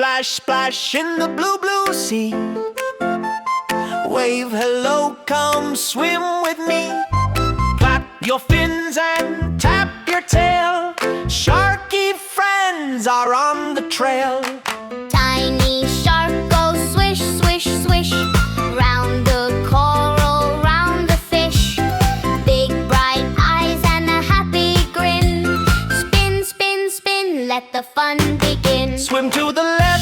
splash, splash in the blue, blue sea. Wave hello, come swim with me. Clap your fins and tap your tail. Sharky friends are on the trail. Tiny shark goes swish, swish, swish, round the coral, round the fish. Big bright eyes and a happy grin. Spin, spin, spin, let the fun begin. Swim to the left,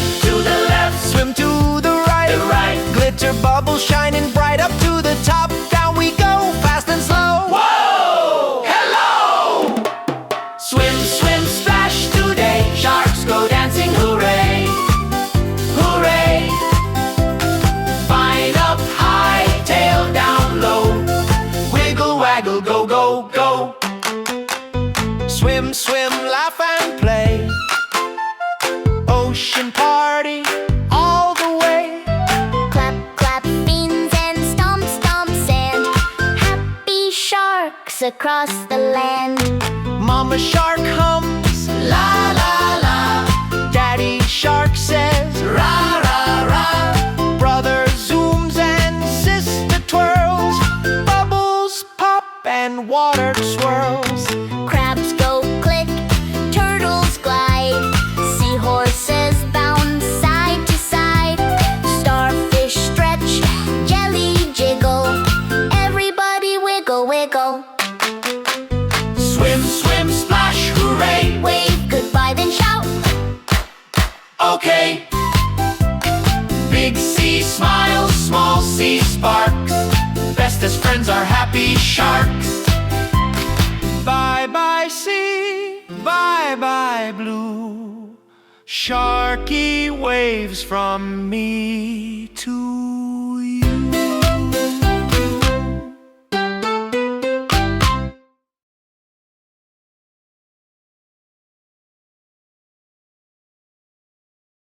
swim to the right, glitter bubbles shining bright up to the top. Down we go, fast and slow. Whoa! Hello! Swim, swim, splash today. Sharks go dancing, hooray! Hooray! Fine up high, tail down low. Wiggle, waggle, go, go, go. Swim, swim, laugh and play. Ocean party all the way. Clap, clap, fins and stomp, stomp sand. Happy sharks across the land. Mama shark hums, la la la. Daddy shark says, ra ra ra. Brother zooms and sister twirls. Bubbles pop and water swirls. Crabs go click, turtles glide. Seahorses bounce side to side. Starfish stretch, jelly jiggle. Everybody wiggle, wiggle. Swim, swim, splash, hooray. Wave goodbye, then shout. Okay. Big sea smiles, small sea sparks. Bestest friends are happy sharks. Bye bye sea, bye bye blue. Sharky waves from me to